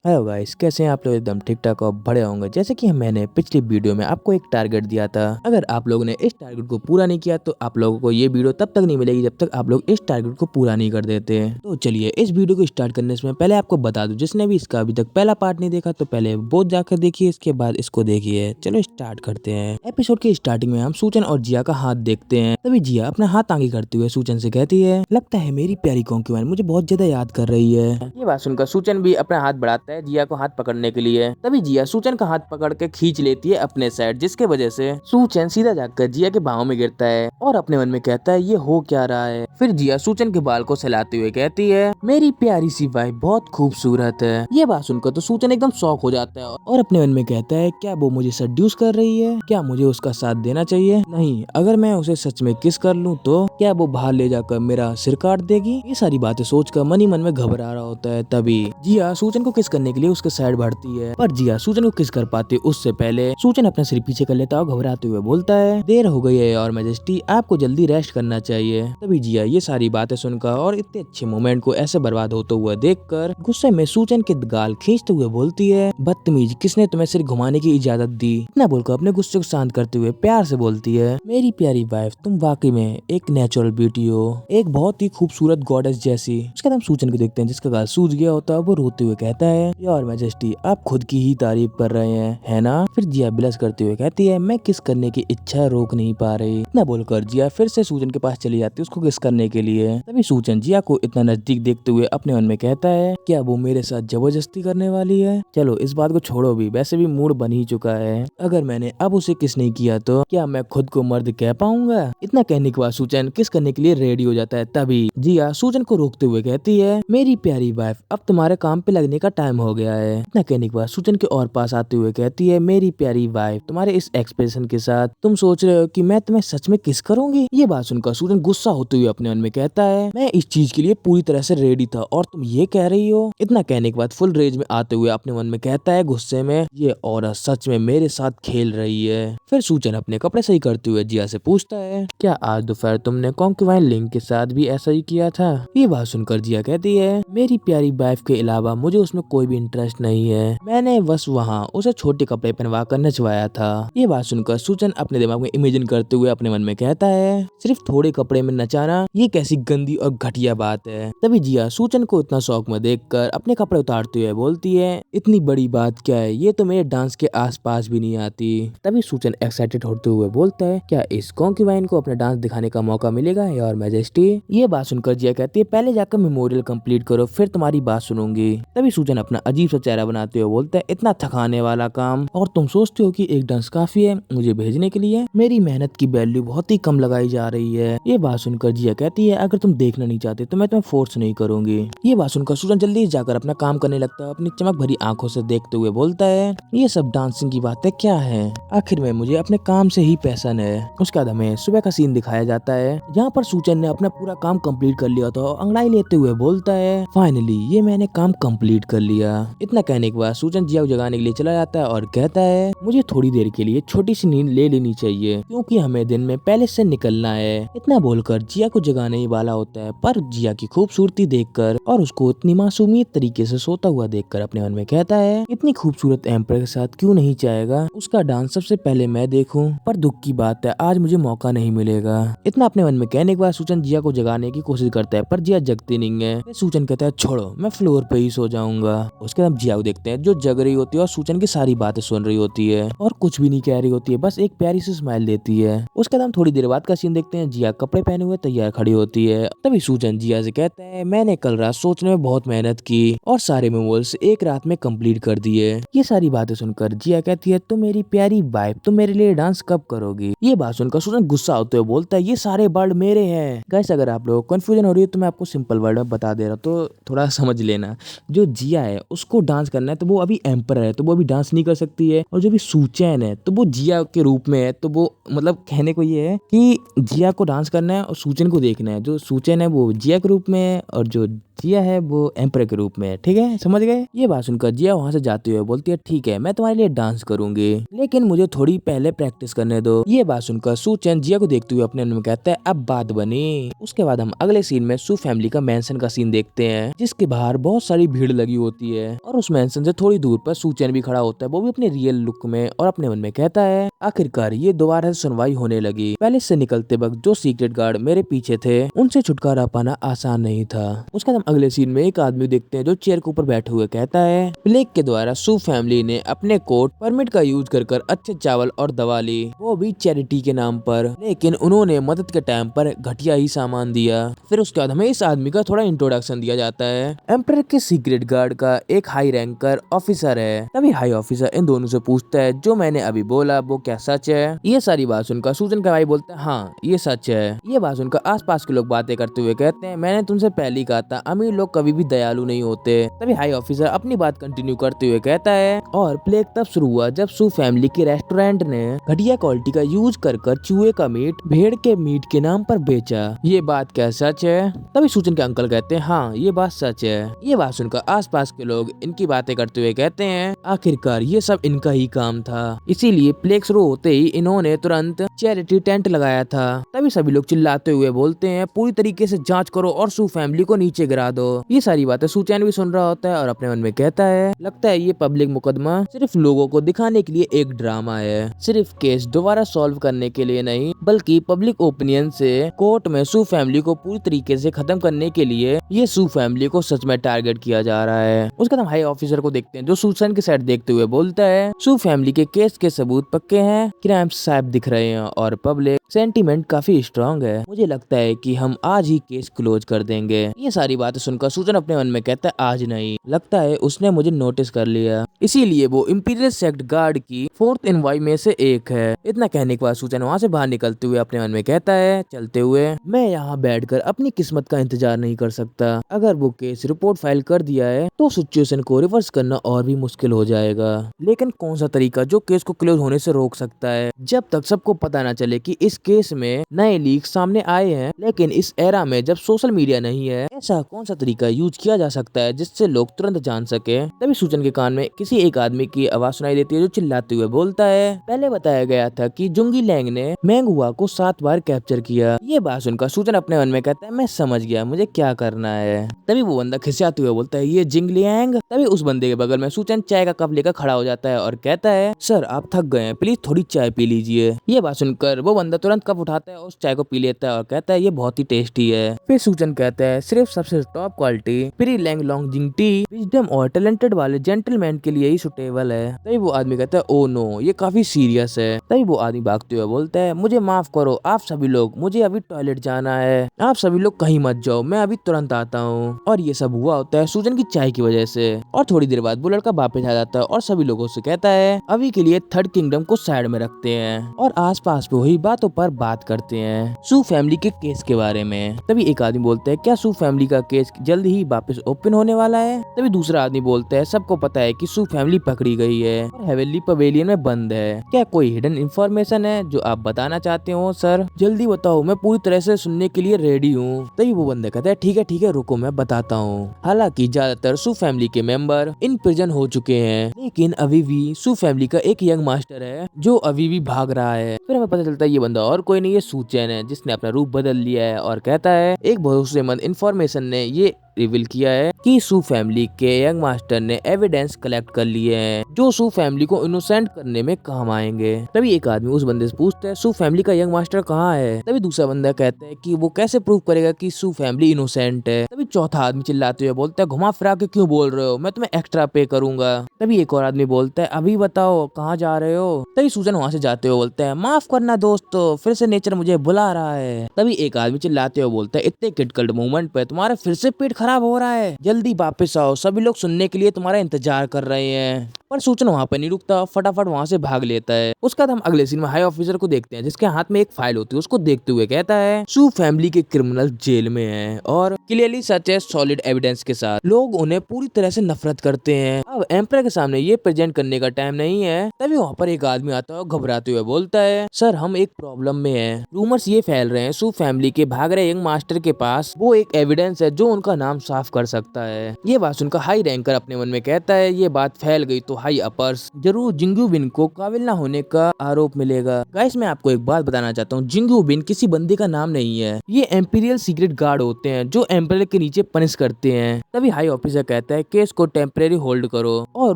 Hello guys, कैसे हैं आप लोग? एकदम ठीक ठाक और बड़े होंगे। जैसे कि मैंने पिछली वीडियो में आपको एक टारगेट दिया था। अगर आप लोगों ने इस टारगेट को पूरा नहीं किया तो आप लोगों को ये वीडियो तब तक नहीं मिलेगी जब तक आप लोग इस टारगेट को पूरा नहीं कर देते। तो चलिए इस वीडियो को स्टार्ट करने से पहले आपको बता दूं, जिसने भी इसका अभी तक पहला पार्ट नहीं देखा तो पहले वो जाकर देखिए, इसके बाद इसको देखिए। चलो स्टार्ट करते हैं। एपिसोड के स्टार्टिंग में हम सूचन और जिया का हाथ देखते हैं। तभी जिया अपना हाथ आगे करते हुए सूचन से कहती है, लगता है मेरी प्यारी कॉन्क्यूबाइन मुझे बहुत ज्यादा याद कर रही है। ये बात सुनकर सूचन भी अपना हाथ बढ़ाता है जिया को हाथ पकड़ने के लिए। तभी जिया सूचन का हाथ पकड़ के खींच लेती है अपने साइड, जिसके वजह से सूचन सीधा जाकर जिया के बाहों में गिरता है और अपने मन में कहता है ये हो क्या रहा है। फिर जिया सूचन के बाल को सहलाते हुए कहती है, मेरी प्यारी सी वाइफ बहुत खूबसूरत है। ये बात सुनकर तो सूचन एकदम शॉक हो जाता है और अपने मन में कहता है, क्या वो मुझे सेड्यूस कर रही है? क्या मुझे उसका साथ देना चाहिए? नहीं, अगर मैं उसे सच में किस कर लूं तो क्या वो बाहर ले जाकर मेरा सिर काट देगी? ये सारी बातें सोचकर मन ही मन में घबरा रहा होता है। तभी जिया सूचन को किस करने के लिए उसके साइड बढ़ती है, पर जिया सूचन को किस कर पाती उससे पहले सूचन अपना सिर पीछे कर लेता और घबराते हुए बोलता है, देर हो गई है और मैजेस्टी, आपको जल्दी रेस्ट करना चाहिए। तभी जिया ये सारी बातें सुनकर और इतने अच्छे मोमेंट को ऐसे बर्बाद होते हुए देखकर गुस्से में सूचन के गाल खींचते हुए बोलती है, बदतमीज, किसने तुम्हें सिर घुमाने की इजाजत दी? इतना बोलकर अपने गुस्से को शांत करते हुए प्यार से बोलती है, मेरी प्यारी वाइफ, तुम वाकई में एक नेचुरल ब्यूटी हो, एक बहुत ही खूबसूरत गॉडेस जैसी। उसके बाद हम सूचन को देखते हैं जिसका गाल सूज गया होता है। वो रोते हुए कहता है, योर मैजेस्टी, आप खुद की ही तारीफ कर रहे हैं, है ना? फिर जिया बिलस करते हुए कहती है, मैं किस करने की इच्छा रोक नहीं पा रही। इतना बोलकर जिया फिर से सूचन के पास चली जाती है उसको किस करने के लिए। तभी सूचन जिया को इतना नजदीक देखते हुए अपने मन में कहता है, क्या वो मेरे साथ जबरदस्ती करने वाली है? चलो इस बात को छोड़ो भी, वैसे भी मूड बन ही चुका है। अगर मैंने अब उसे किस नहीं किया तो क्या मैं खुद को मर्द कह पाऊंगा? इतना कहने के बाद सूचन किस करने के लिए रेडी हो जाता है। तभी जिया सूचन को रोकते हुए कहती है, मेरी प्यारी वाइफ, अब तुम्हारे काम पे लगने का टाइम हो गया है। इतना कहने के बाद सूचन के और पास आते हुए कहती है, मेरी प्यारी वाइफ, तुम्हारे इस एक्सप्रेशन के साथ तुम सोच रहे हो कि मैं तुम्हें सच में किस करूंगी? ये बात सुनकर सूचन गुस्सा होते हुए अपने मन में कहता है, मैं इस चीज के लिए पूरी तरह से रेडी था और तुम ये कह रही हो? इतना कहने के बाद फुल रेज में आते हुए अपने मन में कहता है गुस्से में, ये औरत सच में मेरे साथ खेल रही है। फिर सूचन अपने कपड़े सही करते हुए जिया से पूछता है, क्या आज दोपहर तुमने कॉन्क्यूबाइन लिंक के साथ भी ऐसा ही किया था? ये बात सुनकर जिया कहती है, मेरी प्यारी वाइफ के अलावा मुझे उसमें कोई भी इंटरेस्ट नहीं है, मैंने बस वहाँ उसे छोटे कपड़े पहनवा कर नचवाया था। ये बात सुनकर सूचन अपने दिमाग में इमेजिन करते हुए अपने मन में कहता है, सिर्फ थोड़े कपड़े में नचाना, ये कैसी गंदी और घटिया बात है। तभी जिया सूचन को इतना शौक में देखकर अपने कपड़े उतारते हुए बोलती है, इतनी बड़ी बात क्या है, ये तो मेरे डांस के आसपास भी नहीं आती। तभी सूचन एक्साइटेड होते हुए बोलता है, क्या इस कॉन्क्यूबाइन को अपना डांस दिखाने का मौका मिलेगा योर मैजेस्टी? ये बात सुनकर जिया कहती है, पहले जाकर मेमोरियल कंप्लीट करो, फिर तुम्हारी बात सुनूंगी। तभी सूचन अपना अजीब सा चेहरा बनाते हुए बोलता है, इतना थकाने वाला काम, और तुम सोचते हो कि एक डांस काफी है मुझे भेजने के लिए? मेरी मेहनत की वैल्यू बहुत ही कम लगाई जा रही है। ये बात सुनकर जिया कहती है, अगर तुम देखना नहीं चाहते तो मैं तुम्हें फोर्स नहीं करूंगी। ये बात सुनकर सूचन जल्दी जाकर अपना काम करने लगता है, अपनी चमक भरी आंखों से देखते हुए बोलता है, ये सब डांसिंग की बातें क्या है? आखिर में मुझे अपने काम से ही पैशन है। उसके बाद हमें सुबह का सीन दिखाया जाता है जहाँ पर सूचन ने अपना पूरा काम कंप्लीट कर लिया था और अंगड़ाई लेते हुए बोलता है, फाइनली ये मैंने काम कंप्लीट कर लिया। इतना कहने के बाद सूचन जिया को जगाने के लिए चला जाता है और कहता है, मुझे थोड़ी देर के लिए छोटी सी नींद ले लेनी चाहिए क्योंकि हमें दिन में पहले से निकलना है। इतना बोलकर जिया को जगाने ही वाला होता है, पर जिया की खूबसूरती देखकर और उसको इतनी मासूमियत तरीके से सोता हुआ देखकर अपने मन में कहता है, इतनी खूबसूरत एम्पर के साथ क्यों नहीं चाहेगा उसका डांस सबसे पहले मैं देखूं? पर दुख की बात है आज मुझे मौका नहीं मिलेगा। इतना अपने मन में कहने के बाद सूचन जिया को जगाने की कोशिश करता है, पर जिया जगती नहीं है। सूचन कहता है, छोड़ो मैं फ्लोर पे ही सो जाऊंगा। उसके बाद जिया को देखते हैं जो जग रही होती है और सूचन की सारी बातें सुन रही होती है और कुछ भी नहीं कह रही होती है, बस एक प्यारी सी स्माइल देती है। उसके बाद हम थोड़ी देर बाद का सीन देखते हैं, जिया कपड़े पहने हुए तैयार खड़ी होती है। तभी सूचन जिया से कहता है, मैंने कल रात सोचने में बहुत मेहनत की और सारे मेमोरियल्स एक रात में कंप्लीट कर दिए। ये सारी बातें सुनकर जिया कहती है, तुम मेरी प्यारी वाइफ, तुम मेरे लिए डांस कब करोगी? ये बात सुनकर सूचन गुस्सा होते हुए बोलता है, ये सारे वर्ड मेरे हैं। गाइस अगर आप लोग कंफ्यूजन हो रही है तो मैं आपको सिंपल वर्ड में बता दे रहा हूँ, तो थोड़ा समझ लेना। जो जिया है उसको डांस करना है तो वो अभी एम्पर है तो वो अभी डांस नहीं कर सकती है, और जो भी सूचन है तो वो जिया के रूप में है, तो वो मतलब कहने को ये है कि जिया को डांस करना है और सूचन को देखना है। जो सूचन है वो जिया के रूप में है और जो जिया है वो एम्पर के रूप में, ठीक है, समझ गए। ये बात सुनकर जिया वहाँ से जाते हुए बोलती है ठीक है मैं तुम्हारे लिए डांस करूंगी, लेकिन मुझे थोड़ी पहले प्रैक्टिस करने दो। ये बात सुनकर सू चैन जिया को देखते हुए अपने मन में कहता है अब बात बनी। उसके बाद हम अगले सीन में सू फैमिली का मैंशन का सीन देखते हैं, जिसके बाहर बहुत सारी भीड़ लगी होती है और उस मैंशन से थोड़ी दूर पर सू चैन भी खड़ा होता है, वो भी अपने रियल लुक में, और अपने मन में कहता है आखिरकार ये दोबारा से सुनवाई होने लगी। पैलेस से निकलते वक्त जो सीक्रेट गार्ड मेरे पीछे थे उनसे छुटकारा पाना आसान नहीं था। उसके बाद हम अगले सीन में एक आदमी देखते हैं जो चेयर के ऊपर बैठे हुए कहता है प्लेग के द्वारा सू फैमिली ने अपने कोर्ट परमिट का यूज कर अच्छे चावल और दवा ली, वो भी चैरिटी के नाम पर, लेकिन उन्होंने मदद के टाइम पर घटिया ही सामान दिया। फिर उसके बाद हमें इस आदमी का थोड़ा इंट्रोडक्शन दिया जाता है। एम्परर के सीक्रेट गार्ड का एक हाई रैंकर ऑफिसर है। तभी हाई ऑफिसर इन दोनों से पूछता है जो मैंने अभी बोला वो क्या सच है। ये सारी बात सुनकर सूजन का भाई बोलता है हाँ ये सच है। ये बात सुनकर आसपास के लोग बातें करते हुए कहते हैं मैंने तुमसे पहले ही कहा था अमीर लोग कभी भी दयालु नहीं होते। तभी हाई ऑफिसर अपनी बात कंटिन्यू करते हुए कहता है और प्लेग तब शुरू हुआ जब सू फैमिली के रेस्टोरेंट ने घटिया क्वालिटी का यूज कर चूहे का मीट भेड़ के मीट के नाम पर बेचा। ये बात क्या सच है? तभी सूजन के अंकल कहते हैं हाँ ये बात सच है। ये बात सुनकर आसपास के लोग इनकी बातें करते हुए कहते हैं आखिरकार ये सब इनका ही काम था, इसीलिए प्लेग शुरू होते ही इन्होंने तुरंत चैरिटी टेंट लगाया था। तभी सभी लोग चिल्लाते हुए बोलते हैं पूरी तरीके से जांच करो और सू फैमिली को नीचे गिरा दो। ये सारी बातें सू चैन भी सुन रहा होता है और अपने मन में कहता है लगता है ये पब्लिक मुकदमा सिर्फ लोगों को दिखाने के लिए एक ड्रामा है, सिर्फ केस दोबारा सॉल्व करने के लिए नहीं बल्कि पब्लिक ओपिनियन से कोर्ट में सू फैमिली को पूरी तरीके से खत्म करने के लिए ये सू फैमिली को सच में टारगेट किया जा रहा है। उसके बाद हम हाई ऑफिसर को देखते हैं जो सूचन की साइड देखते हुए बोलता है सू फैमिली के केस के सबूत पक्के हैं, क्राइम्स साफ दिख रहे हैं और पब्लिक सेंटीमेंट काफी स्ट्रांग है। मुझे लगता है कि हम आज ही केस क्लोज कर देंगे। ये सारी बातें सुनकर सूजन अपने मन में कहता है आज नहीं, लगता है उसने मुझे नोटिस कर लिया, इसीलिए वो इंपीरियल सेक्ट गार्ड की 4th एनवाई में से एक है। इतना कहने के बाद सूजन वहाँ से बाहर निकलते हुए अपने मन में कहता है चलते हुए मैं यहाँ बैठकर अपनी किस्मत का इंतजार नहीं कर सकता। अगर वो केस रिपोर्ट फाइल कर दिया है तो सिचुएशन को रिवर्स करना और भी मुश्किल हो जाएगा, लेकिन कौन सा तरीका जो केस को क्लोज होने से रोक सकता है जब तक सबको पता न चले कि इस केस में नए लीक सामने आए हैं। लेकिन इस एरा में जब सोशल मीडिया नहीं है ऐसा कौन सा तरीका यूज किया जा सकता है जिससे लोग तुरंत जान सके। तभी सूजन के कान में किसी एक आदमी की आवाज सुनाई देती है जो चिल्लाते हुए बोलता है पहले बताया गया था कि जुंगी लैंग ने मैंगहुआ को 7 बार कैप्चर किया। ये बात सुनकर सूजन अपने मन में कहता है मैं समझ गया मुझे क्या करना है। तभी वो बंदा खिसियाते हुए बोलता है ये जिंग लियांग। तभी उस बंदे के बगल में सूजन चाय का कप लेकर खड़ा हो जाता है और कहता है सर आप थक गए हैं प्लीज थोड़ी चाय पी लीजिए। ये बात सुनकर वो बंदा तुरंत कप उठाता है और उस चाय को पी लेता है और कहता है ये बहुत ही टेस्टी है। फिर सूजन कहता है सिर्फ सबसे टॉप क्वालिटी प्री लैंग लॉन्ग जिंग टी विजडम और टैलेंटेड वाले जेंटलमैन के लिए ही सुटेबल है। तभी वो आदमी कहता है ओ नो ये काफी सीरियस है। तभी वो आदमी भागते हुए बोलता है मुझे माफ करो आप सभी लोग, मुझे अभी टॉयलेट जाना है, आप सभी लोग कहीं मत जाओ मैं अभी तुरंत आता हूँ। और ये सब हुआ होता है सूजन की चाय की वजह से। और थोड़ी देर बाद वो लड़का वापस आ जाता है और सभी लोगों से कहता है अभी के लिए थर्ड किंगडम को साइड में रखते हैं और आसपास पे हुई बातों पर बात करते हैं सू फैमिली के केस के बारे में। तभी एक आदमी बोलता है क्या सू फैमिली का केस जल्द ही वापस ओपन होने वाला है। तभी दूसरा आदमी बोलता है सबको पता है कि सू फैमिली पकड़ी गई है और हेवेली पवेलियन में बंद है, क्या कोई हिडन इंफॉर्मेशन है जो आप बताना चाहते हो सर? जल्दी बताओ मैं पूरी तरह से सुनने के लिए रेडी हूँ। तभी वो बंदा कहता है ठीक है रुको मैं बताता हूँ। हालांकि ज्यादातर सू फैमिली के मेंबर इन प्रिजन हो चुके हैं, लेकिन अभी भी सू फैमिली का एक यंग मास्टर है जो अभी भी भाग रहा है। फिर हमें पता चलता है ये बंदा और कोई नहीं, ये सू चैन है जिसने अपना रूप बदल लिया है और कहता है एक भरोसेमंद इंफॉर्मेशन ने ये रिवील किया है कि सू फैमिली के यंग मास्टर ने एविडेंस कलेक्ट कर लिए हैं जो सू फैमिली को इनोसेंट करने में काम आएंगे। तभी एक आदमी उस बंदे से पूछता है सू फैमिली का यंग मास्टर कहाँ है। तभी दूसरा बंदा कहता है कि वो कैसे प्रूव करेगा कि सू फैमिली इनोसेंट है। तभी चौथा आदमी चिल्लाते हुए बोलता है घुमा फिरा के क्यों बोल रहे हो, मैं तुम्हें एक्स्ट्रा पे करूंगा। तभी एक और आदमी बोलता है अभी बताओ कहाँ जा रहे हो। तभी सूजन वहाँ से जाते हुए बोलता है माफ करना दोस्तों फिर से नेचर मुझे बुला रहा है। तभी एक आदमी चिल्लाते हुए बोलता है इतने क्रिटिकल मोमेंट पे तुम्हारा फिर से पेट खराब हो रहा है, जल्दी वापस आओ, सभी लोग सुनने के लिए तुम्हारा इंतजार कर रहे हैं। पर सूचना वहाँ पर नहीं रुकता, फटाफट वहाँ से भाग लेता है। उसके बाद हम अगले सीन में हाई ऑफिसर को देखते हैं जिसके हाथ में एक फाइल होती है। उसको देखते हुए कहता है सू फैमिली के क्रिमिनल जेल में है और क्लियरली सच है सॉलिड एविडेंस के साथ लोग उन्हें पूरी तरह से नफरत करते हैं। अब एम्पर के सामने ये प्रेजेंट करने का टाइम नहीं है। तभी वहाँ पर एक आदमी आता है और घबराते हुए बोलता है सर हम एक प्रॉब्लम में हैं। रूमर्स ये फैल रहे हैं सू फैमिली के भाग रहे यंग मास्टर के पास वो एक एविडेंस है जो उनका नाम साफ कर सकता है। ये बात सुनकर हाई रैंकर अपने मन में कहता है ये बात फैल गई तो हाई अपर्स जरूर जिंगू बिन को काबिल न होने का आरोप मिलेगा। गाइस मैं आपको एक बात बताना चाहता हूँ, जिंगू बिन किसी बंदे का नाम नहीं है। ये एम्पीरियल सीक्रेट गार्ड होते हैं जो एम्पर के नीचे पनिश करते हैं। तभी हाई ऑफिसर कहता है केस को टेम्परेरी होल्ड करो और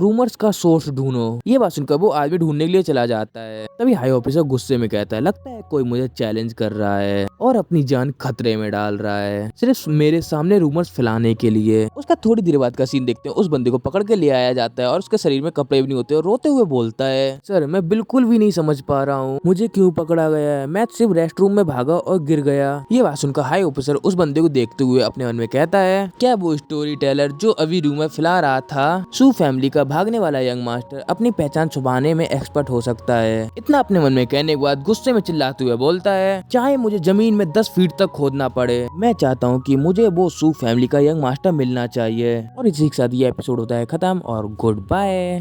रूमर्स का सोर्स ढूंढो। ये बात सुनकर वो आदमी ढूंढने के लिए चला जाता है। तभी हाई ऑफिसर गुस्से में कहता है लगता है कोई मुझे चैलेंज कर रहा है और अपनी जान खतरे में डाल रहा है सिर्फ मेरे सामने रूमर्स फैलाने के लिए। उसका थोड़ी देर बाद का सीन देखते हैं। उस बंदे को पकड़ के ले आया जाता है और उसके शरीर में कपड़े भी नहीं होते और रोते हुए बोलता है सर मैं बिल्कुल भी नहीं समझ पा रहा हूँ मुझे क्यों पकड़ा गया है, मैं सिर्फ रेस्ट रूम में भागा और गिर गया। ये बात सुनकर हाई ऑफिसर उस बंदे को देखते हुए अपने मन में कहता है क्या वो स्टोरी टेलर जो अभी रूमर फैला रहा था सू फैमिली का भागने वाला यंग मास्टर अपनी पहचान छुपाने में एक्सपर्ट हो सकता है। इतना अपने मन में कहने के बाद गुस्से में चिल्लाते हुए बोलता है चाहे मुझे जमीन में 10 फीट तक खोदना पड़े, मैं चाहता हूँ कि मुझे वो सू फैमिली का यंग मास्टर मिलना चाहिए। और इसी के साथ ये एपिसोड होता है खत्म और गुड बाय।